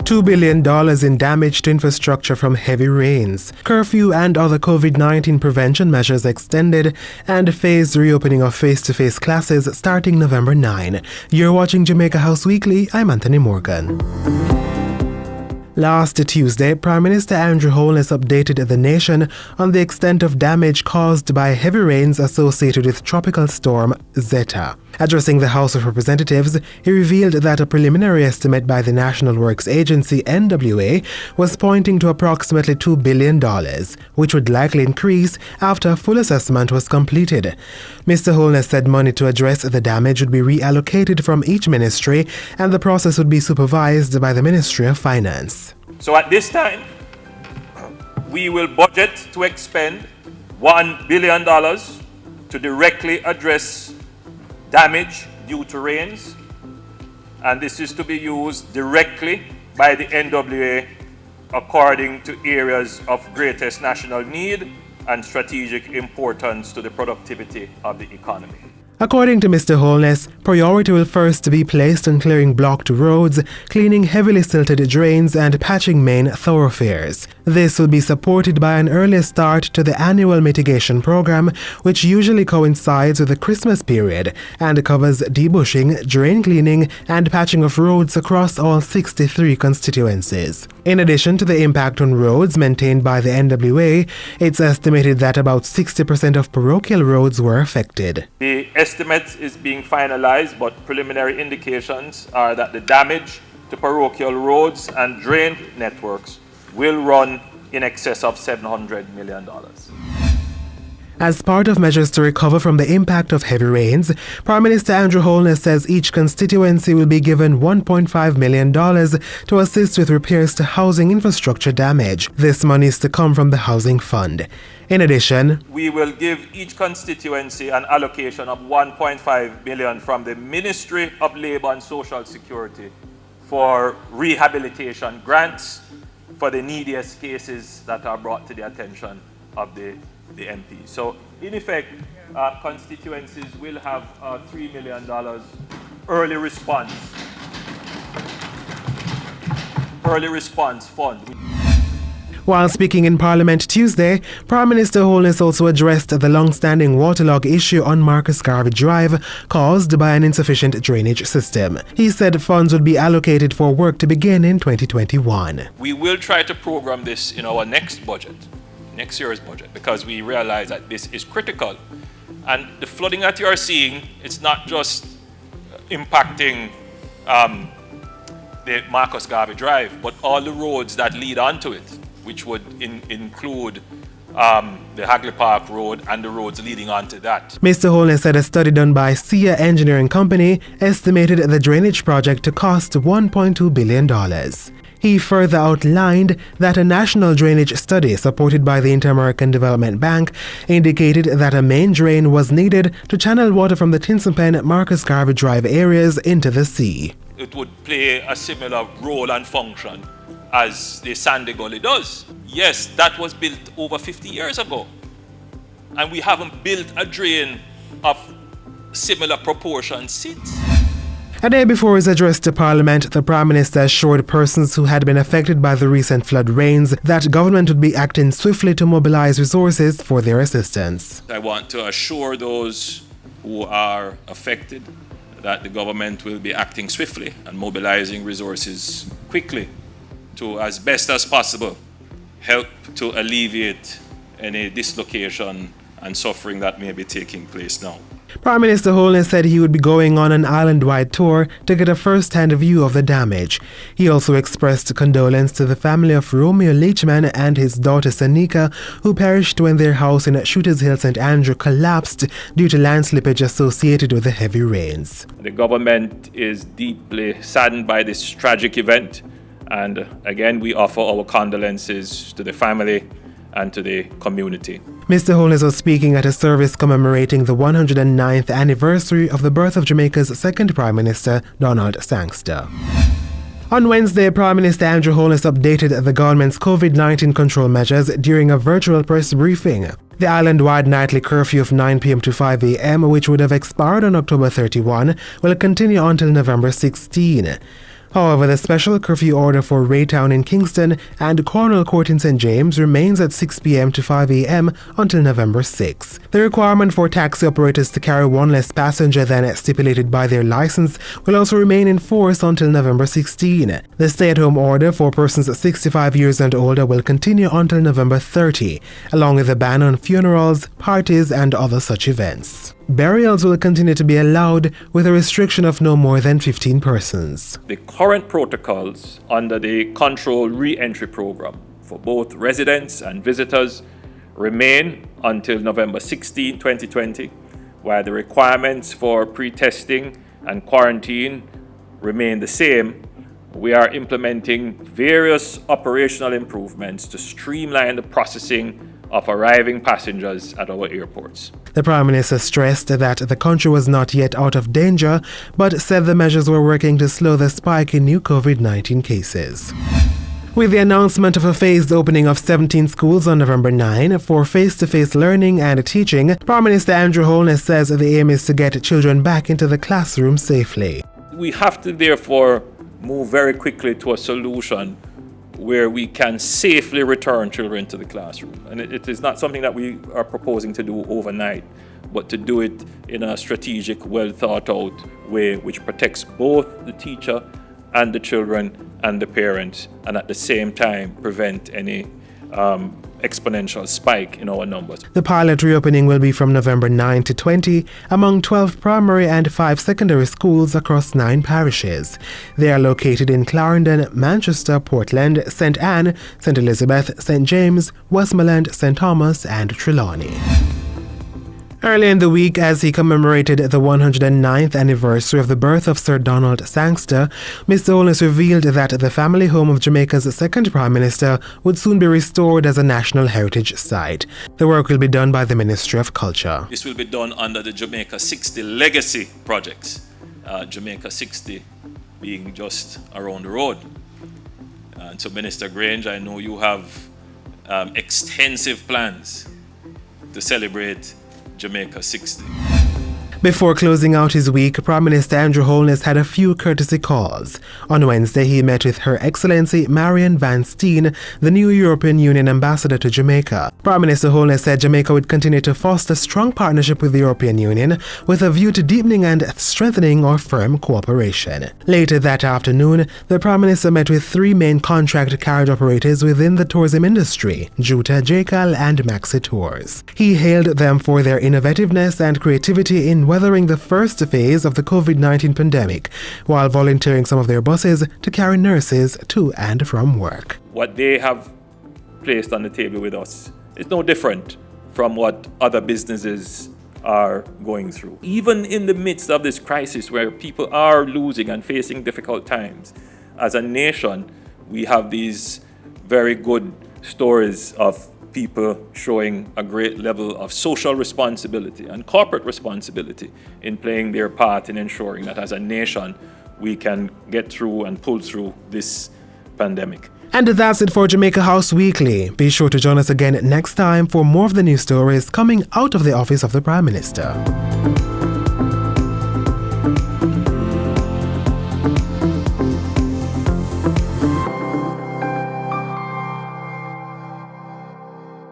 $2 billion in damage to infrastructure from heavy rains, curfew and other COVID-19 prevention measures extended, and phased reopening of face-to-face classes starting November 9. You're watching Jamaica House Weekly. I'm Anthony Morgan. Last Tuesday, Prime Minister Andrew Holness updated the nation on the extent of damage caused by heavy rains associated with Tropical Storm Zeta. Addressing the House of Representatives, he revealed that a preliminary estimate by the National Works Agency (NWA) was pointing to approximately $2 billion, which would likely increase after a full assessment was completed. Mr. Holness said money to address the damage would be reallocated from each ministry, and the process would be supervised by the Ministry of Finance. So at this time, we will budget to expend $1 billion to directly address damage due to rains, and this is to be used directly by the NWA according to areas of greatest national need and strategic importance to the productivity of the economy. According to Mr. Holness, priority will first be placed on clearing blocked roads, cleaning heavily silted drains, and patching main thoroughfares. This will be supported by an early start to the annual mitigation program, which usually coincides with the Christmas period and covers debushing, drain cleaning, and patching of roads across all 63 constituencies. In addition to the impact on roads maintained by the NWA, it's estimated that about 60% of parochial roads were affected. The estimate is being finalized, but preliminary indications are that the damage to parochial roads and drain networks will run in excess of $700 million. As part of measures to recover from the impact of heavy rains, Prime Minister Andrew Holness says each constituency will be given $1.5 million to assist with repairs to housing infrastructure damage. This money is to come from the Housing Fund. In addition, we will give each constituency an allocation of $1.5 million from the Ministry of Labour and Social Security for rehabilitation grants for the neediest cases that are brought to the attention of the MP. So, in effect, constituencies will have $3 million early response fund. While speaking in Parliament Tuesday, Prime Minister Holness also addressed the long-standing waterlog issue on Marcus Garvey Drive caused by an insufficient drainage system. He said funds would be allocated for work to begin in 2021. We will try to program this in our next year's budget, because we realize that this is critical. And the flooding that you are seeing, it's not just impacting the Marcus Garvey Drive, but all the roads that lead onto it, which would include the Hagley Park Road and the roads leading onto that. Mr. Holness said a study done by SIA Engineering Company estimated the drainage project to cost $1.2 billion. He further outlined that a national drainage study supported by the Inter-American Development Bank indicated that a main drain was needed to channel water from the Tinson Marcus Garvey Drive areas into the sea. It would play a similar role and function as the Sandy Gully does. Yes, that was built over 50 years ago, and we haven't built a drain of similar proportions since. A day before his address to Parliament, the Prime Minister assured persons who had been affected by the recent flood rains that government would be acting swiftly to mobilize resources for their assistance. I want to assure those who are affected that the government will be acting swiftly and mobilizing resources quickly to, as best as possible, help to alleviate any dislocation and suffering that may be taking place now. Prime Minister Holness said he would be going on an island-wide tour to get a first-hand view of the damage. He also expressed condolence to the family of Romeo Leachman and his daughter Sanika, who perished when their house in Shooters Hill, St. Andrew collapsed due to land slippage associated with the heavy rains. The government is deeply saddened by this tragic event, and again we offer our condolences to the family and to the community. Mr. Holness was speaking at a service commemorating the 109th anniversary of the birth of Jamaica's second Prime Minister, Donald Sangster. On Wednesday, Prime Minister Andrew Holness updated the government's COVID-19 control measures during a virtual press briefing. The island-wide nightly curfew of 9 p.m. to 5 a.m., which would have expired on October 31, will continue until November 16. However, the special curfew order for Raytown in Kingston and Cornwall Court in St. James remains at 6 p.m. to 5 a.m. until November 6. The requirement for taxi operators to carry one less passenger than stipulated by their license will also remain in force until November 16. The stay-at-home order for persons 65 years and older will continue until November 30, along with a ban on funerals, parties, and other such events. Burials will continue to be allowed with a restriction of no more than 15 persons. The current protocols under the controlled re-entry program for both residents and visitors remain until November 16, 2020, while the requirements for pre-testing and quarantine remain the same. We are implementing various operational improvements to streamline the processing of arriving passengers at our airports. The Prime Minister stressed that the country was not yet out of danger, but said the measures were working to slow the spike in new COVID-19 cases. With the announcement of a phased opening of 17 schools on November 9 for face-to-face learning and teaching, Prime Minister Andrew Holness says the aim is to get children back into the classroom safely. We have to therefore move very quickly to a solution where we can safely return children to the classroom. And it is not something that we are proposing to do overnight, but to do it in a strategic, well thought out way which protects both the teacher and the children and the parents, and at the same time prevent any exponential spike in our numbers. The pilot reopening will be from November 9 to 20 among 12 primary and 5 secondary schools across 9 parishes. They are located in Clarendon, Manchester, Portland, St. Anne, St. Elizabeth, St. James, Westmoreland, St. Thomas and Trelawney. Early in the week, as he commemorated the 109th anniversary of the birth of Sir Donald Sangster, Mr. Holness revealed that the family home of Jamaica's second Prime Minister would soon be restored as a National Heritage Site. The work will be done by the Ministry of Culture. This will be done under the Jamaica 60 Legacy projects. Jamaica 60 being just around the road. And so, Minister Grange, I know you have extensive plans to celebrate Jamaica 60. Before closing out his week, Prime Minister Andrew Holness had a few courtesy calls. On Wednesday, he met with Her Excellency Marianne Van Steen, the new European Union ambassador to Jamaica. Prime Minister Holness said Jamaica would continue to foster strong partnership with the European Union with a view to deepening and strengthening our firm cooperation. Later that afternoon, the Prime Minister met with 3 main contract carriage operators within the tourism industry, Juta, JCAL and Maxi Tours. He hailed them for their innovativeness and creativity in weathering the first phase of the COVID-19 pandemic, while volunteering some of their buses to carry nurses to and from work. What they have placed on the table with us is no different from what other businesses are going through. Even in the midst of this crisis where people are losing and facing difficult times, as a nation, we have these very good stories of people showing a great level of social responsibility and corporate responsibility in playing their part in ensuring that as a nation we can get through and pull through this pandemic. And that's it for Jamaica House Weekly. Be sure to join us again next time for more of the news stories coming out of the office of the Prime Minister.